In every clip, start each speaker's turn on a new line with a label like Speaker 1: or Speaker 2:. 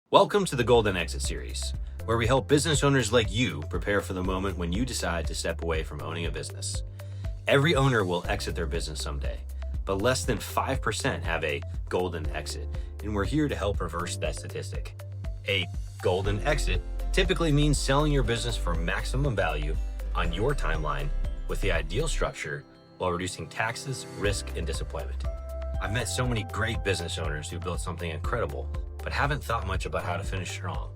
Speaker 1: Welcome to the Golden Exit series, where we help business owners like you prepare for the moment when you decide to step away from owning a business. Every owner will exit their business someday, but less than 5% have a golden exit, and we're here to help reverse that statistic. A golden exit typically means selling your business for maximum value on your timeline with the ideal structure while reducing taxes, risk, and disappointment. I've met so many great business owners who built something incredible, but haven't thought much about how to finish strong.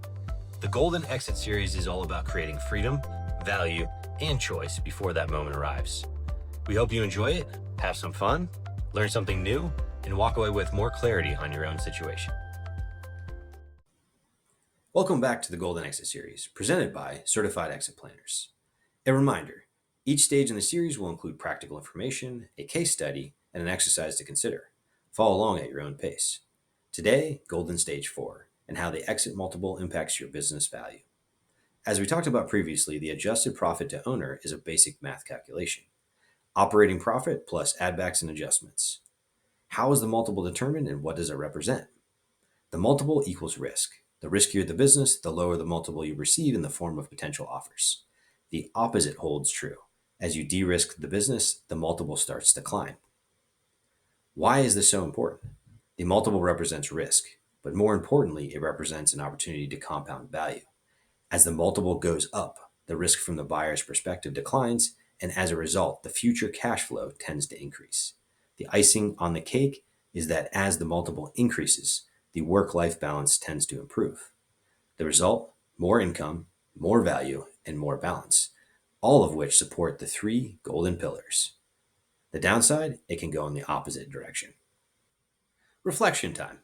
Speaker 1: The Golden Exit series is all about creating freedom, value, and choice before that moment arrives. We hope you enjoy it, have some fun, learn something new, and walk away with more clarity on your own situation. Welcome back to the Golden Exit series, presented by Certified Exit Planners. A reminder, each stage in the series will include practical information, a case study, and an exercise to consider. Follow along at your own pace. Today, Golden Stage 4, and how the exit multiple impacts your business value. As we talked about previously, the adjusted profit to owner is a basic math calculation. Operating profit plus add-backs and adjustments. How is the multiple determined and what does it represent? The multiple equals risk. The riskier the business, the lower the multiple you receive in the form of potential offers. The opposite holds true. As you de-risk the business, the multiple starts to climb. Why is this so important? The multiple represents risk, but more importantly, it represents an opportunity to compound value. As the multiple goes up, the risk from the buyer's perspective declines, and as a result, the future cash flow tends to increase. The icing on the cake is that as the multiple increases, the work-life balance tends to improve. The result, more income, more value, and more balance, all of which support the three golden pillars. The downside, it can go in the opposite direction. Reflection time.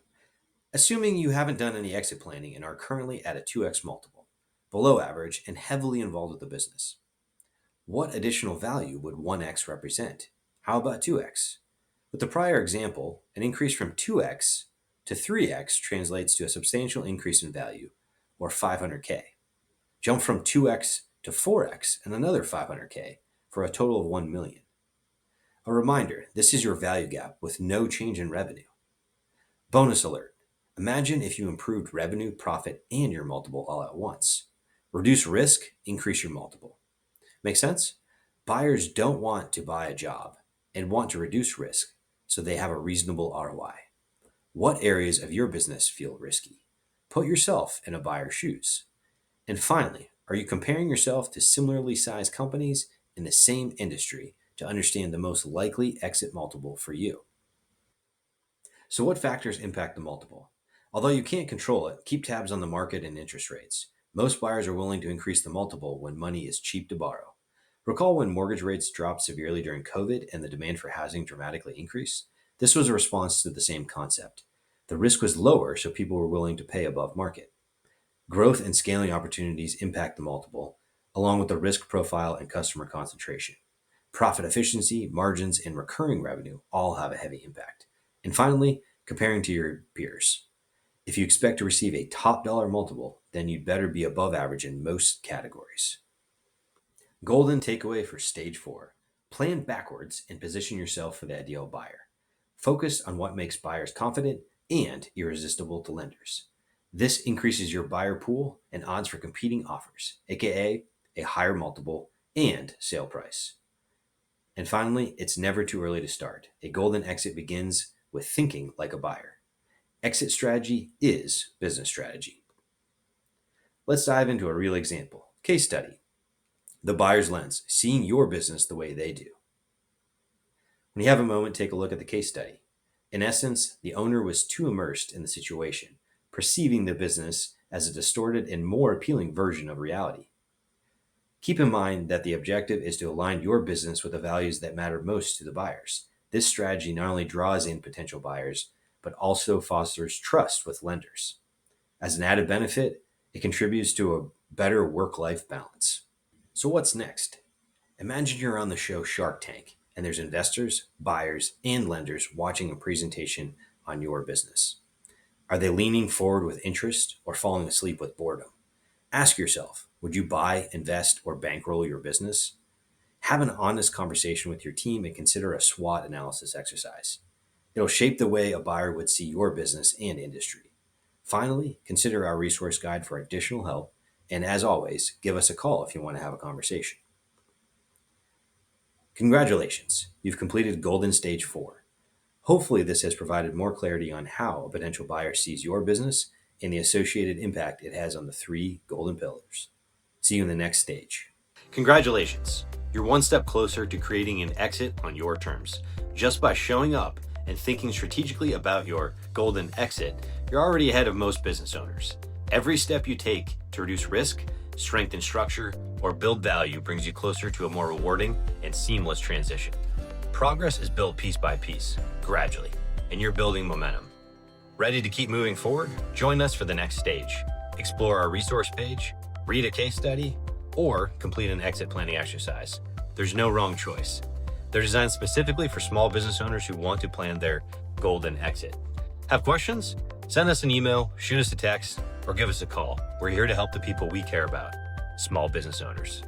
Speaker 1: Assuming you haven't done any exit planning and are currently at a 2x multiple, below average and heavily involved with the business, what additional value would 1x represent? How about 2x? With the prior example, an increase from 2x to 3x translates to a substantial increase in value, or 500K. Jump from 2x to 4x and another 500K for a total of 1 million. A reminder, this is your value gap with no change in revenue. Bonus alert. Imagine if you improved revenue, profit, and your multiple all at once. Reduce risk, increase your multiple. Make sense? Buyers don't want to buy a job and want to reduce risk so they have a reasonable ROI. What areas of your business feel risky? Put yourself in a buyer's shoes. And finally, are you comparing yourself to similarly sized companies in the same industry to understand the most likely exit multiple for you? So what factors impact the multiple? Although you can't control it, keep tabs on the market and interest rates. Most buyers are willing to increase the multiple when money is cheap to borrow. Recall when mortgage rates dropped severely during COVID and the demand for housing dramatically increased? This was a response to the same concept. The risk was lower, so people were willing to pay above market. Growth and scaling opportunities impact the multiple, along with the risk profile and customer concentration. Profit efficiency, margins, and recurring revenue all have a heavy impact. And finally, comparing to your peers. If you expect to receive a top dollar multiple, then you'd better be above average in most categories. Golden takeaway for stage 4. Plan backwards and position yourself for the ideal buyer. Focus on what makes buyers confident and irresistible to lenders. This increases your buyer pool and odds for competing offers, aka a higher multiple and sale price. And finally, it's never too early to start. A golden exit begins with thinking like a buyer. Exit strategy is business strategy. Let's dive into a real example. Case study. The buyer's lens, seeing your business the way they do. When you have a moment, take a look at the case study. In essence, the owner was too immersed in the situation, perceiving the business as a distorted and more appealing version of reality. Keep in mind that the objective is to align your business with the values that matter most to the buyers. This strategy not only draws in potential buyers, but also fosters trust with lenders. As an added benefit, it contributes to a better work-life balance. So what's next? Imagine you're on the show Shark Tank, and there's investors, buyers, and lenders watching a presentation on your business. Are they leaning forward with interest or falling asleep with boredom? Ask yourself, would you buy, invest, or bankroll your business? Have an honest conversation with your team and consider a SWOT analysis exercise. It'll shape the way a buyer would see your business and industry. Finally, consider our resource guide for additional help, and as always, give us a call if you want to have a conversation. Congratulations, you've completed Golden Stage 4. Hopefully, this has provided more clarity on how a potential buyer sees your business and the associated impact it has on the 3 golden pillars. See you in the next stage. Congratulations, you're one step closer to creating an exit on your terms. Just by showing up and thinking strategically about your golden exit, you're already ahead of most business owners. Every step you take to reduce risk, strengthen structure, or build value brings you closer to a more rewarding and seamless transition. Progress is built piece by piece, gradually, and you're building momentum. Ready to keep moving forward? Join us for the next stage. Explore our resource page, read a case study, or complete an exit planning exercise. There's no wrong choice. They're designed specifically for small business owners who want to plan their golden exit. Have questions? Send us an email, shoot us a text, or give us a call. We're here to help the people we care about, small business owners.